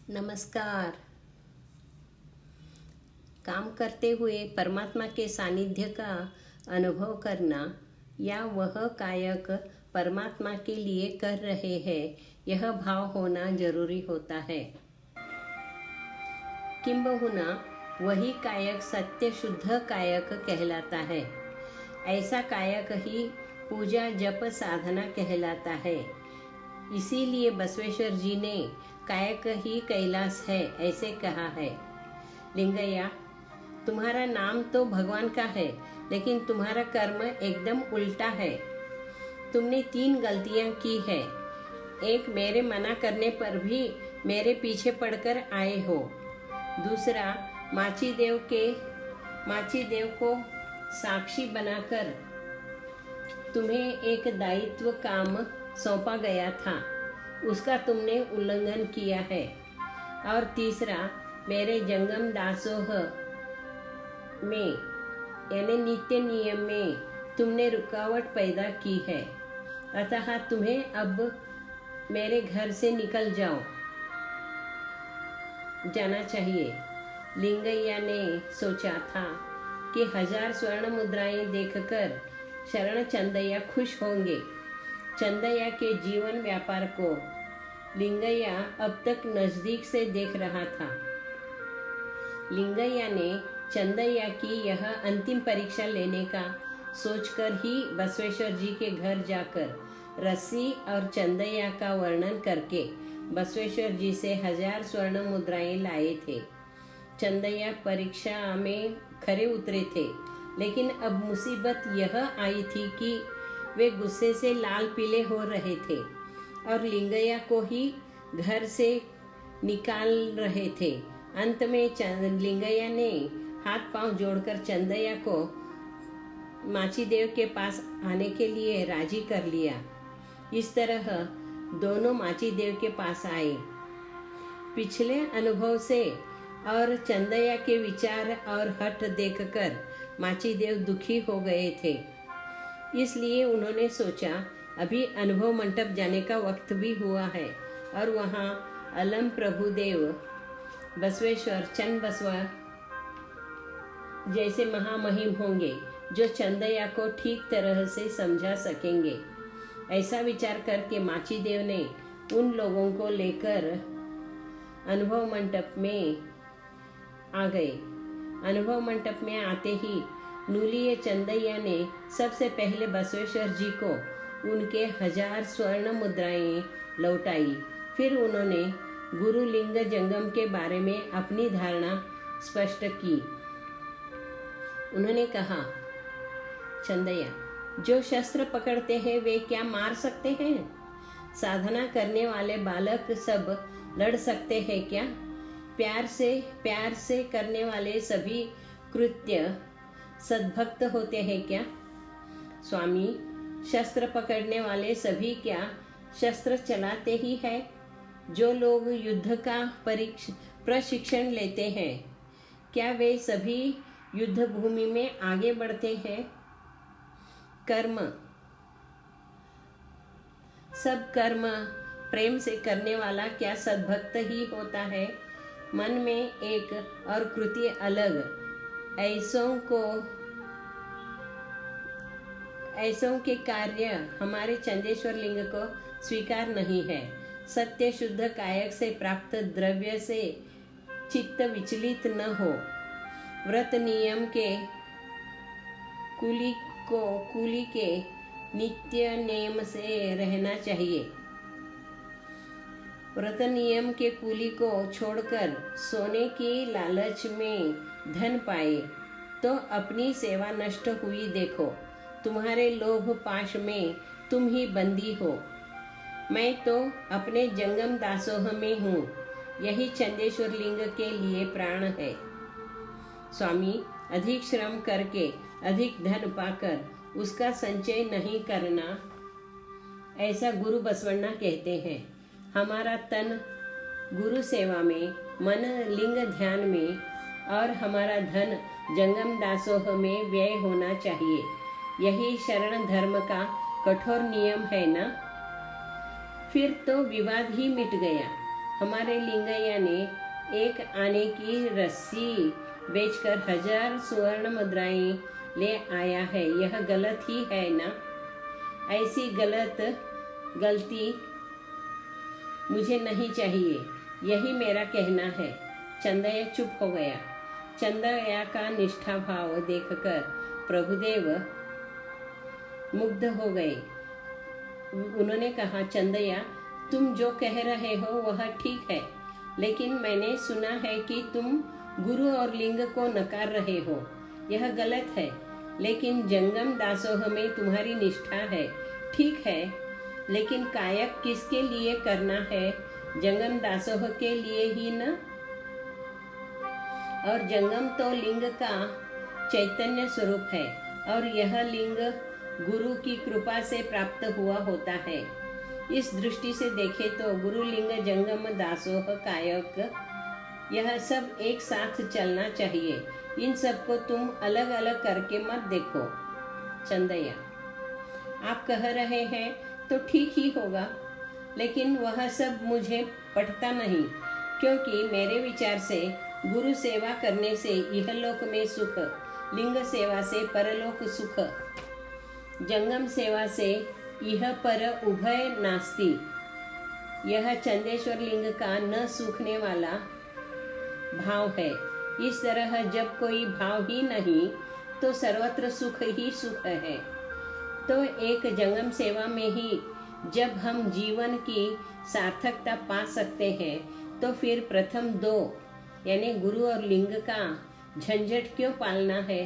नमस्कार। काम करते हुए परमात्मा के सानिध्य का अनुभव करना या वह कायक परमात्मा के लिए कर रहे हैं, यह भाव होना जरूरी होता है। किंबहुना वही कायक सत्य शुद्ध कायक कहलाता है। ऐसा कायक ही पूजा जप साधना कहलाता है। इसीलिए बसवेश्वर जी ने कायक ही कैलाश है ऐसे कहा है। लिंगैया, तुम्हारा नाम तो भगवान का है, लेकिन तुम्हारा कर्म एकदम उल्टा है। तुमने 3 गलतियां की है। एक, मेरे मना करने पर भी मेरे पीछे पड़कर आए हो। दूसरा, माची देव को साक्षी बनाकर तुम्हें एक दायित्व काम सौंपा गया था, उसका तुमने उल्लंघन किया है। और तीसरा, मेरे जंगम दासोह में यानी नित्य नियम में तुमने रुकावट पैदा की है। अतः तुम्हें अब मेरे घर से निकल जाना चाहिए। लिंगैया ने सोचा था कि 1000 स्वर्ण मुद्राएं देखकर शरण चंदैया खुश होंगे। चंदैया के जीवन व्यापार को लिंगैया अब तक नजदीक से देख रहा था। लिंगैया ने चंदैया की यह अंतिम परीक्षा लेने का सोचकर ही बसवेश्वर जी के घर जाकर रस्सी और चंदैया का वर्णन करके बसवेश्वर जी से 1000 स्वर्ण मुद्राएं लाए थे। चंदैया परीक्षा में खरे उतरे थे, लेकिन अब मुसीबत यह आई थी कि वे गुस्से से लाल पीले हो रहे थे और लिंगैया को ही घर से निकाल रहे थे। अंत में लिंगैया ने हाथ पांव जोड़कर चंदैया को माची देव के पास आने के लिए राजी कर लिया। इस तरह दोनों माची देव के पास आए। पिछले अनुभव से और चंदैया के विचार और हठ देखकर माची देव दुखी हो गए थे। इसलिए उन्होंने सोचा अभी अनुभव मंडप जाने का वक्त भी हुआ है और वहाँ अलम प्रभुदेव बसवेश्वर चंद बसवा जैसे महामहिम होंगे जो चंदैया को ठीक तरह से समझा सकेंगे। ऐसा विचार करके माची देव ने उन लोगों को लेकर अनुभव मंडप में आ गए। अनुभव मंडप में आते ही नूलिये चंदैया ने सबसे पहले बसवेश्वर जी को उनके 1000 स्वर्ण मुद्राएं लौटाई। फिर उन्होंने गुरुलिंग जंगम के बारे में अपनी धारणा स्पष्ट की। उन्होंने कहा, चंदैया, जो शस्त्र पकड़ते हैं वे क्या मार सकते हैं? साधना करने वाले बालक सब लड़ सकते हैं क्या? प्यार से करने वाले सभी कृत्य सद्भक्त होते हैं क्या? स्वामी, शस्त्र पकड़ने वाले सभी क्या शस्त्र चलाते ही है? जो लोग युद्ध का प्रशिक्षण लेते हैं, क्या वे सभी युद्ध भूमि में आगे बढ़ते हैं? सब कर्म प्रेम से करने वाला क्या सद्भक्त ही होता है? मन में एक और कृति अलग, ऐसों के कार्य हमारे चंदेश्वर लिंग को स्वीकार नहीं है। सत्य शुद्ध कायक से प्राप्त द्रव्य से चित्त विचलित न हो। व्रत नियम के कूली के नित्य नेम से रहना चाहिए। व्रत नियम के कूली को छोड़कर सोने की लालच में धन पाए तो अपनी सेवा नष्ट हुई देखो। तुम्हारे लोभ पाश में तुम ही बंदी हो। मैं तो अपने जंगम दासोह में हूँ। यही चंदेश्वर लिंग के लिए प्राण है। स्वामी, अधिक श्रम करके अधिक धन पाकर उसका संचय नहीं करना, ऐसा गुरु बसवण्णा कहते हैं। हमारा तन गुरु सेवा में, मन लिंग ध्यान में और हमारा धन जंगम दासोह में व्यय होना चाहिए। यही शरण धर्म का कठोर नियम है ना? फिर तो विवाद ही मिट गया। हमारे लिंगैया ने एक आने की रस्सी बेचकर 1000 स्वर्ण मुद्राएं ले आया है। यह गलत ही है ना? ऐसी गलती मुझे नहीं चाहिए, यही मेरा कहना है। चंदैया चुप हो गया। चंदैया का निष्ठा भाव देखकर प्रभुदेव मुग्ध हो गए। उन्होंने कहा, चंदैया, तुम जो कह रहे हो वह ठीक है, लेकिन मैंने सुना है कि तुम गुरु और लिंग को नकार रहे हो। यह गलत है, लेकिन जंगम दासोह में तुम्हारी निष्ठा है। ठीक है, लेकिन कायक किसके लिए करना है? जंगम दासोह के लिए ही न? और जंगम तो लिंग का चैतन्य स्वरूप है, और यह लिंग गुरु की कृपा से प्राप्त हुआ होता है। इस दृष्टि से देखे तो गुरु लिंग जंगम दासोह कायक यह सब एक साथ चलना चाहिए। इन सबको तुम अलग अलग करके मत देखो। चंदैया, आप कह रहे हैं तो ठीक ही होगा, लेकिन वह सब मुझे पटता नहीं, क्योंकि मेरे विचार से गुरु सेवा करने से इहलोक में सुख, लिंग सेवा से परलोक सुख, जंगम सेवा से यह पर उभय नास्ति। यह चंदेश्वर लिंग का न सूखने वाला भाव है। इस तरह जब कोई भाव ही नहीं तो सर्वत्र सुख ही सुख है। तो एक जंगम सेवा में ही जब हम जीवन की सार्थकता पा सकते हैं, तो फिर प्रथम दो यानी गुरु और लिंग का झंझट क्यों पालना है?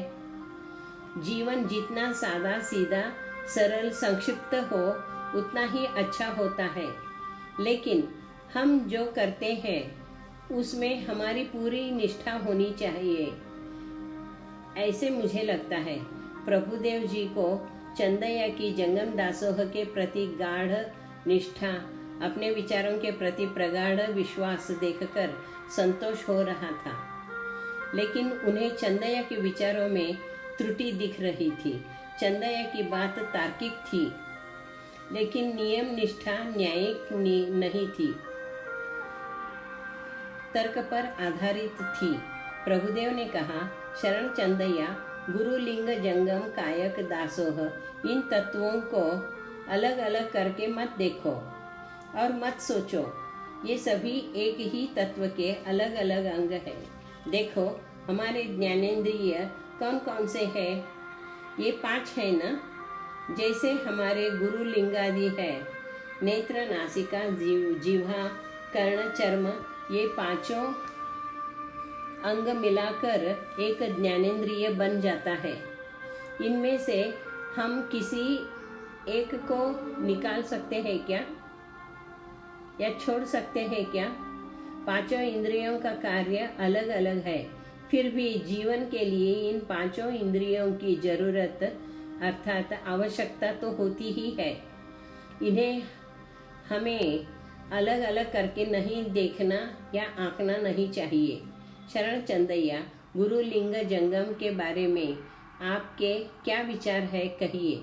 जीवन जितना सादा सीधा सरल संक्षिप्त हो उतना ही अच्छा होता है, लेकिन हम जो करते हैं उसमें हमारी पूरी निष्ठा होनी चाहिए, ऐसे मुझे लगता है। प्रभुदेव जी को चंदैया की जंगम दासोह के प्रति गाढ़ निष्ठा, अपने विचारों के प्रति प्रगाढ़ विश्वास देखकर संतोष हो रहा था, लेकिन उन्हें चंदैया के विचारों में त्रुटि दिख रही थी। चंदैया की बात तार्किक थी, लेकिन नियम निष्ठा न्यायिक नहीं थी, तर्क पर आधारित थी। प्रभुदेव ने कहा, शरण चंदैया, गुरु लिंग जंगम कायक दासोह, इन तत्वों को अलग अलग करके मत देखो और मत सोचो। ये सभी एक ही तत्व के अलग अलग अंग हैं। देखो, हमारे ज्ञानेंद्रिय कौन कौन से हैं? ये 5 है ना? जैसे हमारे गुरु लिंगादि है, नेत्र, नासिका, जिह्वा, कर्ण, चर्म, ये 5 अंग मिलाकर एक ज्ञानेंद्रिय बन जाता है। इनमें से हम किसी एक को निकाल सकते हैं क्या, या छोड़ सकते हैं क्या? 5 इंद्रियों का कार्य अलग अलग है, फिर भी जीवन के लिए इन 5 इंद्रियों की जरूरत अर्थात आवश्यकता तो होती ही है। इन्हें हमें अलग अलग करके नहीं देखना या आंकना नहीं चाहिए। शरण चंदैया, गुरु लिंग जंगम के बारे में आपके क्या विचार है, कहिए।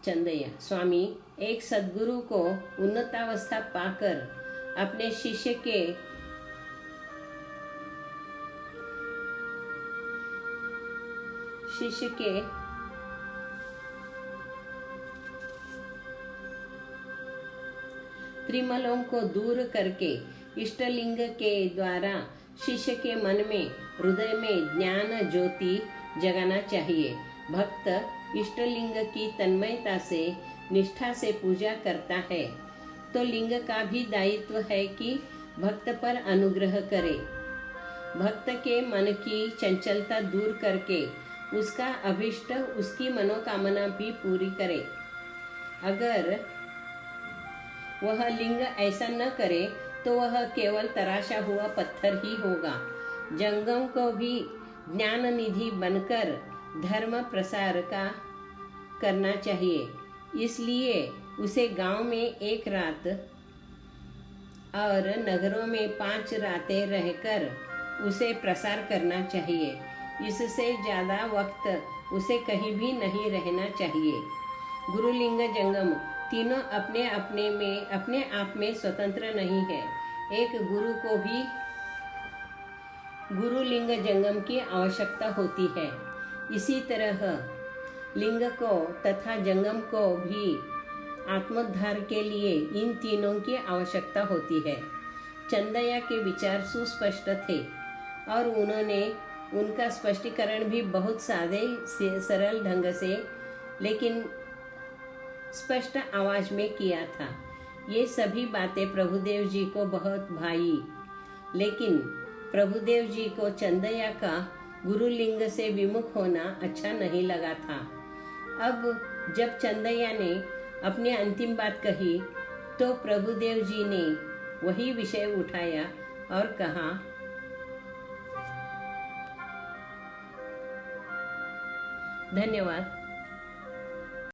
चंदैया, स्वामी, एक सद्गुरु को उन्नतावस्था पाकर अपने शिष्य के त्रिमलों को दूर करके इष्टलिंग के द्वारा शिष्य के मन में, हृदय में ज्ञान ज्योति जगाना चाहिए। भक्त इष्टलिंग की तन्मयता से, निष्ठा से पूजा करता है, तो लिंग का भी दायित्व है कि भक्त पर अनुग्रह करे। भक्त के मन की चंचलता दूर करके उसका अभिष्ट, उसकी मनोकामना भी पूरी करे। अगर वह लिंग ऐसा न करे तो वह केवल तराशा हुआ पत्थर ही होगा। जंगम को भी ज्ञान निधि बनकर धर्म प्रसार का करना चाहिए, इसलिए उसे गांव में 1 रात और नगरों में 5 रातें रहकर उसे प्रसार करना चाहिए। इससे ज़्यादा वक्त उसे कहीं भी नहीं रहना चाहिए। गुरुलिंग जंगम तीनों अपने आप में स्वतंत्र नहीं है। एक गुरु को भी गुरु लिंग जंगम की आवश्यकता होती है। इसी तरह लिंग को तथा जंगम को भी आत्मोद्धार के लिए इन तीनों की आवश्यकता होती है। चंदैया के विचार सुस्पष्ट थे और उन्होंने उनका स्पष्टीकरण भी बहुत सादे से सरल ढंग से लेकिन स्पष्ट आवाज में किया था। ये सभी बातें प्रभुदेव जी को बहुत भाई, लेकिन प्रभुदेव जी को चंदैया का गुरुलिंग से विमुख होना अच्छा नहीं लगा था। अब जब चंदैया ने अपनी अंतिम बात कही तो प्रभुदेव जी ने वही विषय उठाया और कहा, धन्यवाद।